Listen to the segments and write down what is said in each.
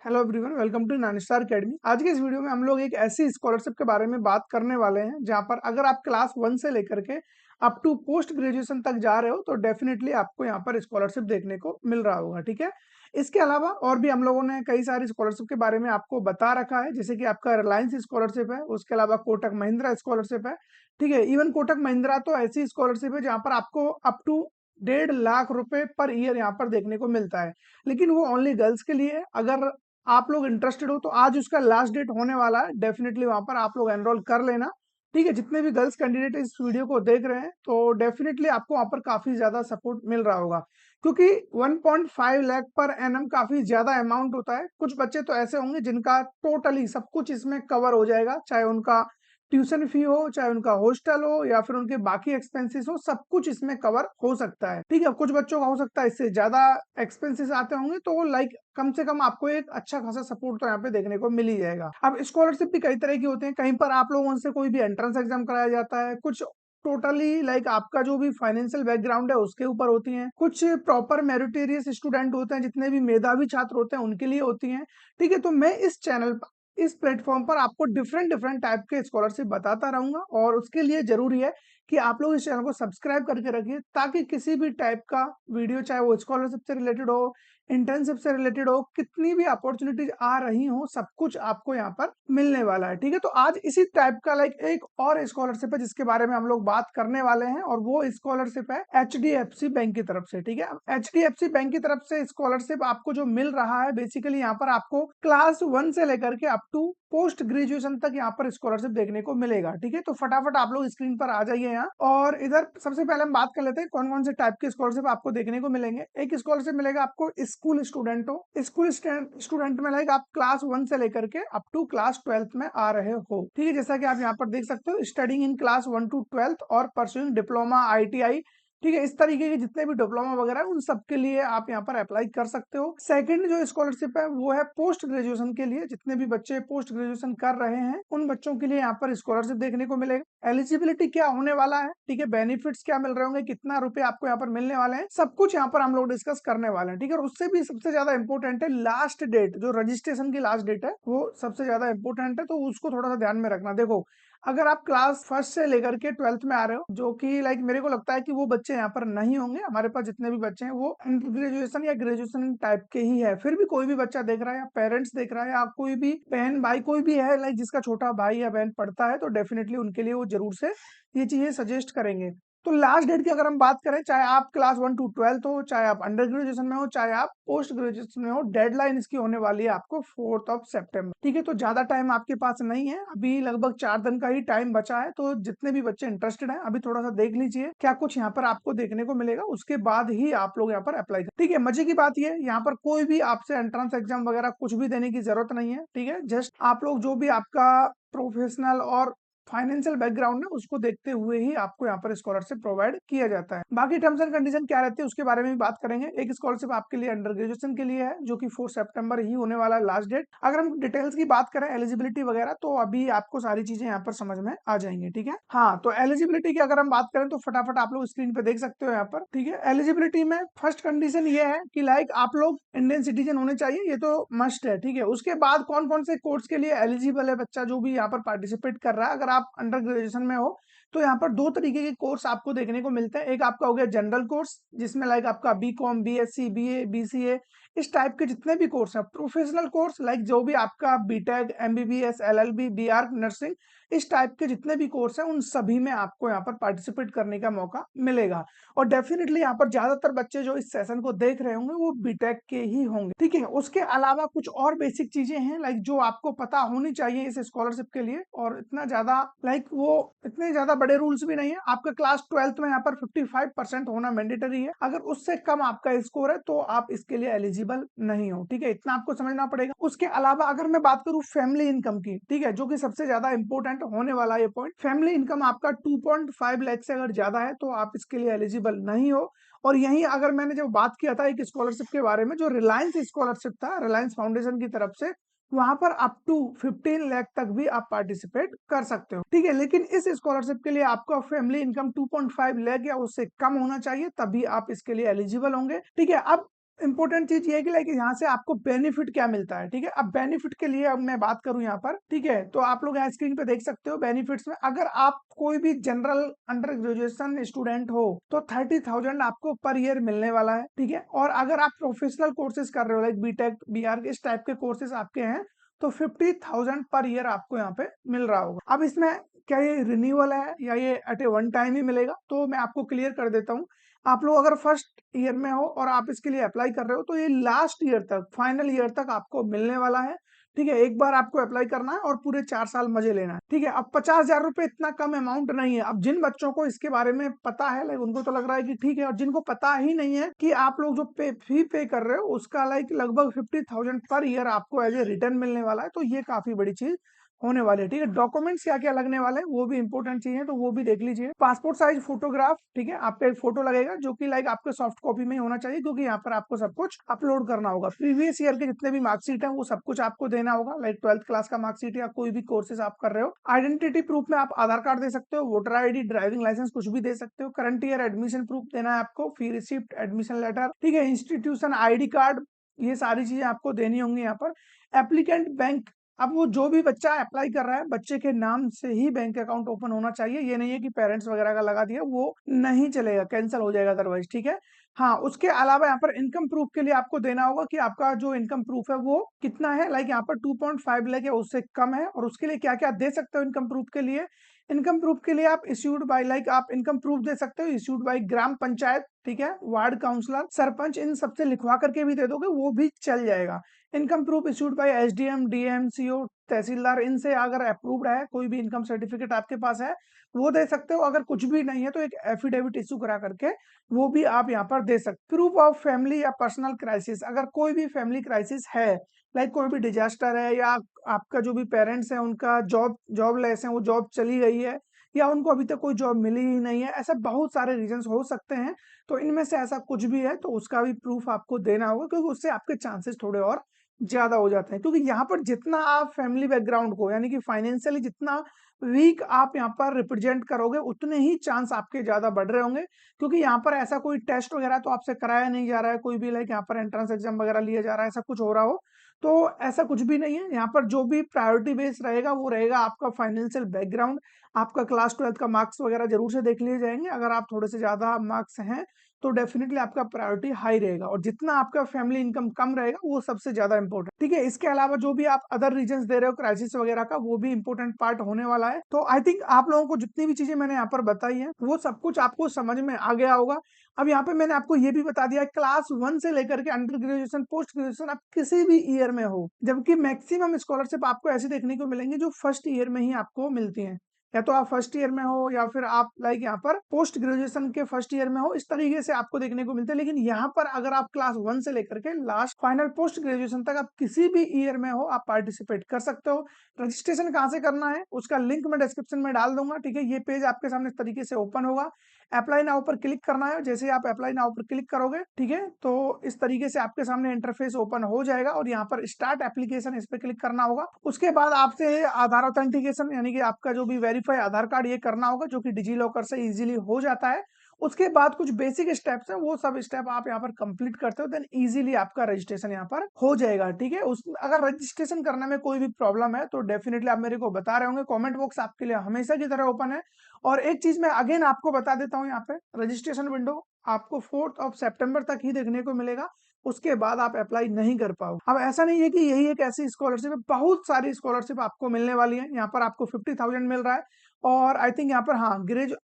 Hello everyone, welcome to Nanistar academy. आज के इस वीडियो में हम लोग एक ऐसी स्कॉलरशिप के बारे में बात करने वाले हैं जहां पर अगर आप क्लास 1 से लेकर के अप टू पोस्ट ग्रेजुएशन तक जा रहे हो तो डेफिनेटली आपको यहां पर स्कॉलरशिप देखने को मिल रहा होगा। ठीक है, इसके अलावा और भी हम लोगों ने कई सारी स्कॉलरशिप के बारे में आपको बता रखा है, जैसे कि आपका रिलायंस स्कॉलरशिप है, उसके अलावा कोटक महिंद्रा स्कॉलरशिप है। ठीक है, इवन कोटक महिंद्रा तो ऐसी स्कॉलरशिप है जहां पर आपको अप टू 1.5 लाख रुपए पर ईयर यहाँ पर देखने को मिलता है, लेकिन वो ओनली गर्ल्स के लिए है। अगर आप लोग इंटरेस्टेड हो तो आज उसका लास्ट डेट होने वाला है, डेफिनेटली वहां पर आप लोग एनरोल कर लेना। ठीक है, जितने भी गर्ल्स कैंडिडेट इस वीडियो को देख रहे हैं तो डेफिनेटली आपको वहां पर काफी ज्यादा सपोर्ट मिल रहा होगा, क्योंकि 1.5 लाख पर एनम काफी ज्यादा अमाउंट होता है। कुछ बच्चे तो ऐसे होंगे जिनका टोटली सब कुछ इसमें कवर हो जाएगा, चाहे उनका ट्यूशन फी हो, चाहे उनका हॉस्टल हो, या फिर उनके बाकी एक्सपेंसेस हो, सब कुछ इसमें कवर हो सकता है। ठीक है, कुछ बच्चों का हो सकता है इससे ज्यादा एक्सपेंसेस आते होंगे, तो लाइक कम से कम आपको एक अच्छा खासा सपोर्ट तो यहाँ पे देखने को मिल ही जाएगा। अब स्कॉलरशिप भी कई तरह की होते हैं, कहीं पर आप लोगों से कोई भी एंट्रेंस एग्जाम कराया जाता है, कुछ टोटली लाइक आपका जो भी फाइनेंशियल बैकग्राउंड है उसके ऊपर होती हैं, कुछ प्रॉपर मेरिटोरियस स्टूडेंट होते हैं, जितने भी मेधावी छात्र होते हैं उनके लिए होती हैं। ठीक है, तो मैं इस चैनल इस प्लेटफॉर्म पर आपको डिफरेंट डिफरेंट टाइप के स्कॉलरशिप बताता रहूंगा, और उसके लिए जरूरी है कि आप लोग इस चैनल को सब्सक्राइब करके रखिए, ताकि किसी भी टाइप का वीडियो, चाहे वो स्कॉलरशिप से रिलेटेड हो, इंटर्नशिप से रिलेटेड हो, कितनी भी अपॉर्चुनिटीज आ रही हो, सब कुछ आपको यहाँ पर मिलने वाला है। ठीक है, तो आज इसी टाइप का लाइक एक और स्कॉलरशिप है जिसके बारे में हम लोग बात करने वाले हैं, और वो स्कॉलरशिप है HDFC बैंक की तरफ से। ठीक है, HDFC बैंक की तरफ से स्कॉलरशिप आपको जो मिल रहा है, बेसिकली यहाँ पर आपको क्लास 1 से लेकर के अप टू पोस्ट ग्रेजुएशन तक यहाँ पर स्कॉलरशिप देखने को मिलेगा। ठीक है, तो फटाफट आप लोग स्क्रीन पर आ जाइए यहाँ, और इधर सबसे पहले हम बात कर लेते हैं कौन कौन से टाइप के स्कॉलरशिप आपको देखने को मिलेंगे। एक स्कॉलरशिप मिलेगा आपको स्कूल स्टूडेंट हो, स्कूल स्टूडेंट में लाइक आप क्लास 1 से लेकर के अप टू क्लास 12th में आ रहे हो। ठीक है, जैसा कि आप यहाँ पर देख सकते हो, studying in class 1 to 12th और परसुइंग डिप्लोमा ITI। ठीक है, इस तरीके के जितने भी डिप्लोमा वगैरह है उन सब के लिए आप यहाँ पर अप्लाई कर सकते हो। सेकंड जो स्कॉलरशिप है वो है पोस्ट ग्रेजुएशन के लिए, जितने भी बच्चे पोस्ट ग्रेजुएशन कर रहे हैं उन बच्चों के लिए यहाँ पर स्कॉलरशिप देखने को मिलेगा। एलिजिबिलिटी क्या होने वाला है, ठीक है, बेनिफिट्स क्या मिल रहे होंगे, कितना रुपए आपको यहाँ पर मिलने वाले हैं, सब कुछ यहाँ पर हम लोग डिस्कस करने वाले हैं। ठीक है, और उससे भी सबसे ज्यादा इंपॉर्टेंट है लास्ट डेट, जो रजिस्ट्रेशन की लास्ट डेट है वो सबसे ज्यादा इंपॉर्टेंट है, तो उसको थोड़ा सा ध्यान में रखना। देखो, अगर आप क्लास फर्स्ट से लेकर के 12th में आ रहे हो, जो कि लाइक मेरे को लगता है कि वो बच्चे यहाँ पर नहीं होंगे, हमारे पास जितने भी बच्चे हैं वो अंडर ग्रेजुएशन या ग्रेजुएशन टाइप के ही है। फिर भी कोई भी बच्चा देख रहा है, या पेरेंट्स देख रहा है, या कोई भी बहन भाई कोई भी है लाइक जिसका छोटा भाई या बहन पढ़ता है, तो डेफिनेटली उनके लिए वो जरूर से ये चीजें सजेस्ट करेंगे। तो लास्ट डेट की अगर हम बात करें, चाहे आप क्लास 1 to 12th हो, चाहे आप अंडर ग्रेजुएशन में हो, चाहे आप पोस्ट ग्रेजुएशन में हो, डेडलाइन इसकी होने वाली है आपको 4 सितंबर। ठीक है, तो ज्यादा टाइम आपके पास नहीं है, अभी लगभग 4 दिन का ही टाइम बचा है। तो जितने भी बच्चे इंटरेस्टेड हैं अभी थोड़ा सा देख लीजिए क्या कुछ यहाँ पर आपको देखने को मिलेगा, उसके बाद ही आप लोग यहाँ पर अप्लाई करें। ठीक है, मजे की बात ये, यहाँ पर कोई भी आपसे एंट्रेंस एग्जाम वगैरह कुछ भी देने की जरूरत नहीं है। ठीक है, जस्ट आप लोग जो भी आपका प्रोफेशनल और फाइनेंशियल बैकग्राउंड है उसको देखते हुए ही आपको यहाँ पर स्कॉलरशिप प्रोवाइड किया जाता है। बाकी टर्म्स एंड कंडीशन क्या रहती है उसके बारे में भी बात करेंगे। एक स्कॉलरशिप आपके लिए अंडर ग्रेजुएशन के लिए है, जो कि 4 सितंबर ही होने वाला है लास्ट डेट। अगर हम डिटेल्स की बात करें, एलिजिबिलिटी वगैरह, तो अभी आपको सारी चीजें यहाँ पर समझ में आ जाएंगी। ठीक है, हाँ, तो एलिजिबिलिटी की अगर हम बात करें तो फटाफट आप लोग स्क्रीन पे देख सकते हो यहाँ पर। ठीक है, एलिजिबिलिटी में फर्स्ट कंडीशन ये है कि लाइक आप लोग इंडियन सिटीजन होने चाहिए, ये तो मस्ट है। ठीक है, उसके बाद कौन कौन से कोर्स के लिए एलिजिबल है बच्चा जो भी यहाँ पर पार्टिसिपेट कर रहा है, अगर आप अंडर ग्रेजुएशन में हो तो यहाँ पर 2 तरीके के कोर्स आपको देखने को मिलते हैं। एक आपका हो गया जनरल कोर्स, जिसमें लाइक आपका BCom, BSc, BA, BCA, इस टाइप के जितने भी कोर्स हैं। प्रोफेशनल कोर्स लाइक जो भी आपका BTech, MBBS, LLB, BArch, nursing, इस टाइप के जितने भी कोर्स हैं उन सभी में आपको यहाँ पर पार्टिसिपेट करने का मौका मिलेगा। और डेफिनेटली यहाँ पर ज्यादातर बच्चे जो इस सेशन को देख रहे होंगे वो BTech के ही होंगे। ठीक है, उसके अलावा कुछ और बेसिक चीजें हैं लाइक जो आपको पता होनी चाहिए इस स्कॉलरशिप के लिए, और इतना ज्यादा लाइक वो इतने ज्यादा बड़े रूल्स भी नहीं है। आपका क्लास 12th में यहाँ पर 55% होना मैंडेटरी है, अगर उससे कम आपका स्कोर है तो आप इसके लिए एलिजिबल नहीं हो। ठीक है, इतना आपको समझना पड़ेगा। उसके अलावा अगर मैं बात करूं फैमिली इनकम की, ठीक है, जो कि सबसे ज्यादा इंपॉर्टेंट होने वाला ये पॉइंट, फैमिली इनकम आपका 2.5 लाख से अगर ज्यादा है तो आप इसके लिए एलिजिबल नहीं हो। और यही अगर मैंने जब बात किया था एक स्कॉलरशिप के बारे में, जो रिलायंस स्कॉलरशिप था, रिलायंस फाउंडेशन की तरफ से, वहां पर अप टू 15 लाख तक भी आप पार्टिसिपेट कर सकते हो। ठीक है, लेकिन इस स्कॉलरशिप के लिए आपका फैमिली इनकम 2.5 लाख या उससे कम होना चाहिए, तभी आप इसके लिए एलिजिबल होंगे। ठीक है, अब इंपॉर्टेंट चीज ये है कि लाइक यहाँ से आपको बेनिफिट क्या मिलता है, ठीक है। अब बेनिफिट के लिए अब मैं बात करूं यहाँ पर, ठीक है, तो आप लोग यहाँ स्क्रीन पे देख सकते हो बेनिफिट्स में, अगर आप कोई भी जनरल अंडर ग्रेजुएशन स्टूडेंट हो तो 30,000 आपको पर ईयर मिलने वाला है, ठीक है। और अगर आप प्रोफेशनल कोर्सेज कर रहे हो लाइक बीटेक बीआर इस टाइप के कोर्सेज आपके हैं तो 50,000 पर ईयर आपको यहाँ पे मिल रहा होगा। अब इसमें क्या ये रिन्यूअल है या ये एट ए वन टाइम ही मिलेगा, तो मैं आपको क्लियर कर देता हूँ। आप लोग अगर फर्स्ट ईयर में हो और आप इसके लिए अप्लाई कर रहे हो तो ये लास्ट ईयर तक, फाइनल ईयर तक आपको मिलने वाला है, ठीक है। एक बार आपको अप्लाई करना है और पूरे 4 साल मजे लेना है, ठीक है। अब 50,000 रुपए इतना कम अमाउंट नहीं है। अब जिन बच्चों को इसके बारे में पता है लाइक उनको तो लग रहा है कि ठीक है, और जिनको पता ही नहीं है कि आप लोग जो फी पे कर रहे हो उसका लाइक लगभग 50,000 पर ईयर आपको एज ए रिटर्न मिलने वाला है, तो ये काफी बड़ी चीज होने वाले हैं, ठीक है। डॉक्यूमेंट्स क्या क्या लगने वाले हैं वो भी इंपॉर्टेंट चीज है, तो वो भी देख लीजिए। पासपोर्ट साइज फोटोग्राफ, ठीक है, आपका एक फोटो लगेगा जो कि लाइक आपके सॉफ्ट कॉपी में होना चाहिए, क्योंकि यहाँ पर आपको सब कुछ अपलोड करना होगा। प्रीवियस ईयर के जितने भी मार्कशीट है वो सब कुछ आपको देना होगा, लाइक 12th क्लास का मार्कशीट या कोई भी कोर्सेज आप कर रहे हो। आइडेंटिटी प्रूफ में आप आधार कार्ड दे सकते हो, वोटर आईडी, ड्राइविंग लाइसेंस, कुछ भी दे सकते हो। करंट ईयर एडमिशन प्रूफ देना है आपको, फी रिसिप्ट, एडमिशन लेटर, ठीक है, इंस्टीट्यूशन आईडी कार्ड, ये सारी चीजें आपको देनी होंगी यहाँ पर। एप्लीकेंट बैंक, अब वो जो भी बच्चा अप्लाई कर रहा है बच्चे के नाम से ही बैंक अकाउंट ओपन होना चाहिए, ये नहीं है कि पेरेंट्स वगैरह का लगा दिया, वो नहीं चलेगा, कैंसिल हो जाएगा अदरवाइज, ठीक है। हाँ, उसके अलावा यहाँ पर इनकम प्रूफ के लिए आपको देना होगा कि आपका जो इनकम प्रूफ है वो कितना है, लाइक यहाँ पर 2.5 लाख या उससे कम है। और उसके लिए क्या क्या दे सकते हो इनकम प्रूफ के लिए, इनकम प्रूफ के लिए आप इश्यूड बाय, लाइक आप इनकम प्रूफ दे सकते हो इश्यूड बाय ग्राम पंचायत, ठीक है, वार्ड काउंसलर, सरपंच, इन सबसे लिखवा करके भी दे दोगे वो भी चल जाएगा। Income proof issued by SDM, DM, CO, tehsildar, इनसे अगर अप्रूव्ड है, कोई भी इनकम सर्टिफिकेट आपके पास है वो दे सकते हो। अगर कुछ भी नहीं है तो एक एफिडेविट इशू करा करके वो भी आप यहाँ पर दे सकते। प्रूफ ऑफ फैमिली या पर्सनल क्राइसिस, अगर कोई भी फैमिली क्राइसिस है, लाइक कोई भी डिजास्टर है या आपका जो भी पेरेंट्स है उनका जॉबलेस है, वो जॉब चली गई है या उनको अभी तक कोई जॉब मिली ही नहीं है, ऐसा बहुत सारे रीजंस हो सकते हैं। तो इनमें से ऐसा कुछ भी है तो उसका भी प्रूफ आपको देना होगा, क्योंकि उससे आपके चांसेस थोड़े और ज्यादा हो जाते हैं। क्योंकि यहाँ पर जितना आप फैमिली बैकग्राउंड को यानी कि फाइनेंशियली जितना वीक आप यहाँ पर रिप्रेजेंट करोगे उतने ही चांस आपके ज्यादा बढ़ रहे होंगे। क्योंकि यहाँ पर ऐसा कोई टेस्ट वगैरह तो आपसे कराया नहीं जा रहा है, कोई भी लाइक यहाँ पर एंट्रेंस एग्जाम वगैरह लिया जा रहा है, ऐसा कुछ हो रहा हो तो ऐसा कुछ भी नहीं है। यहाँ पर जो भी प्रायोरिटी बेस रहेगा वो रहेगा आपका फाइनेंशियल बैकग्राउंड, आपका क्लास 12th का मार्क्स वगैरह जरूर से देख लिए जाएंगे। अगर आप थोड़े से ज्यादा मार्क्स हैं तो डेफिनेटली आपका प्रायोरिटी हाई रहेगा, और जितना आपका फैमिली इनकम कम रहेगा वो सबसे ज्यादा इंपॉर्टेंट, ठीक है। इसके अलावा जो भी आप अदर रीजंस दे रहे हो क्राइसिस वगैरह का, वो भी इंपॉर्टेंट पार्ट होने वाला है। तो आई थिंक आप लोगों को जितनी भी चीजें मैंने यहाँ पर बताई है वो सब कुछ आपको समझ में आ गया होगा। अब यहाँ पे मैंने आपको ये भी बता दिया क्लास 1 से लेकर के अंडर ग्रेजुएशन, पोस्ट ग्रेजुएशन आप किसी भी ईयर में हो, जबकि मैक्सिमम स्कॉलरशिप आपको ऐसी देखने को मिलेंगी जो फर्स्ट ईयर में ही आपको मिलती है। या तो आप फर्स्ट ईयर में हो या फिर आप लाइक यहाँ पर पोस्ट ग्रेजुएशन के फर्स्ट ईयर में हो, इस तरीके से आपको देखने को मिलते हैं। लेकिन यहाँ पर अगर आप क्लास 1 से लेकर के लास्ट फाइनल पोस्ट ग्रेजुएशन तक आप किसी भी ईयर में हो आप पार्टिसिपेट कर सकते हो। रजिस्ट्रेशन कहाँ से करना है उसका लिंक मैं डिस्क्रिप्शन में डाल दूंगा, ठीक है। ये पेज आपके सामने इस तरीके से ओपन होगा, अप्लाई नाउ पर क्लिक करना है। जैसे ही आप अप्लाई नाउ पर क्लिक करोगे, ठीक है, तो इस तरीके से आपके सामने इंटरफेस ओपन हो जाएगा और यहाँ पर स्टार्ट एप्लीकेशन इस पर क्लिक करना होगा। उसके बाद आपसे आधार ऑथेंटिकेशन यानी कि आपका जो भी वेरीफाई आधार कार्ड ये करना होगा, जो कि डिजी लॉकर से इजीली हो जाता है। उसके बाद कुछ बेसिक स्टेप्स है, वो सब स्टेप आप यहाँ पर कंप्लीट करते हो, देन इजीली आपका रजिस्ट्रेशन यहाँ पर हो जाएगा, ठीक है। उस अगर रजिस्ट्रेशन करने में कोई भी प्रॉब्लम है तो डेफिनेटली आप मेरे को बता रहे होंगे, कमेंट बॉक्स आपके लिए हमेशा की तरह ओपन है। और एक चीज मैं अगेन आपको बता देता हूँ, यहाँ पे रजिस्ट्रेशन विंडो आपको 4th ऑफ सितंबर तक ही देखने को मिलेगा, उसके बाद आप अप्लाई नहीं कर पाओ। अब ऐसा नहीं है कि यही एक ऐसी स्कॉलरशिप है, बहुत सारी स्कॉलरशिप आपको मिलने वाली है। यहाँ पर आपको 50,000 मिल रहा है, और आई थिंक यहाँ पर हाँ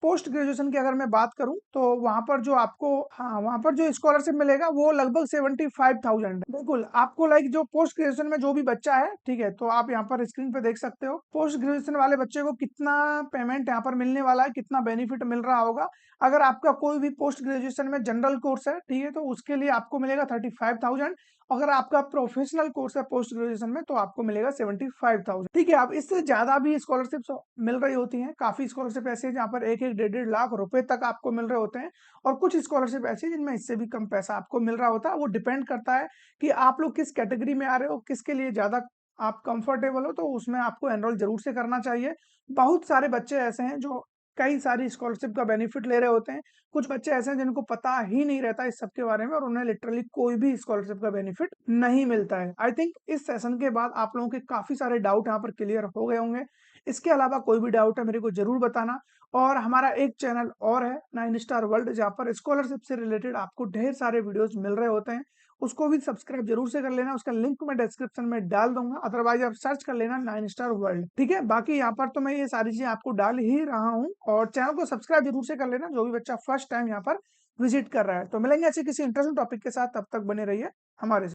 पोस्ट ग्रेजुएशन की अगर मैं बात करूं तो वहां पर जो आपको, हाँ वहां पर जो स्कॉलरशिप मिलेगा वो लगभग 75,000 है। बिल्कुल आपको लाइक जो पोस्ट ग्रेजुएशन में जो भी बच्चा है, ठीक है, तो आप यहाँ पर स्क्रीन पे देख सकते हो पोस्ट ग्रेजुएशन वाले बच्चे को कितना पेमेंट यहाँ पर मिलने वाला है, कितना बेनिफिट मिल रहा होगा। अगर आपका कोई भी पोस्ट ग्रेजुएशन में जनरल कोर्स है, ठीक है, तो उसके लिए आपको मिलेगा 35,000। अगर आपका प्रोफेशनल कोर्स है पोस्ट ग्रेजुएशन में तो आपको मिलेगा 75,000, ठीक है। अब इससे ज्यादा भी स्कॉलरशिप मिल रही होती हैं, काफी स्कॉलरशिप ऐसे हैं जहाँ पर 1-1 1.5 लाख रुपए तक आपको मिल रहे होते हैं, और कुछ स्कॉलरशिप ऐसी है जिनमें इससे भी कम पैसा आपको मिल रहा होता है। वो डिपेंड करता है कि आप लोग किस कैटेगरी में आ रहे हो, किसके लिए ज्यादा आप कंफर्टेबल हो, तो उसमें आपको एनरोल जरूर से करना चाहिए। बहुत सारे बच्चे ऐसे हैं जो कई सारी स्कॉलरशिप का बेनिफिट ले रहे होते हैं। कुछ बच्चे ऐसे हैं जिनको पता ही नहीं रहता इस सब के बारे में और उन्हें लिटरली कोई भी स्कॉलरशिप का बेनिफिट नहीं मिलता है। आई थिंक इस सेशन के बाद आप लोगों के काफ़ी सारे डाउट यहाँ पर क्लियर हो गए होंगे। इसके अलावा कोई भी डाउट है मेरे को ज़रूर बताना। और हमारा एक चैनल और है 9 स्टार वर्ल्ड, जहाँ पर स्कॉलरशिप से रिलेटेड आपको ढेर सारे वीडियोज़ मिल रहे होते हैं। उसको भी सब्सक्राइब जरूर से कर लेना, उसका लिंक मैं डिस्क्रिप्शन में डाल दूंगा, अदरवाइज आप सर्च कर लेना 9 स्टार वर्ल्ड। ठीक है, बाकी यहाँ पर तो मैं ये सारी चीजें आपको डाल ही रहा हूँ और चैनल को सब्सक्राइब जरूर से कर लेना जो भी बच्चा फर्स्ट टाइम यहाँ पर विजिट कर रहा है। तो मिलेंगे ऐसे किसी इंटरेस्टिंग टॉपिक के साथ, तब तक बने रहिए हमारे साथ।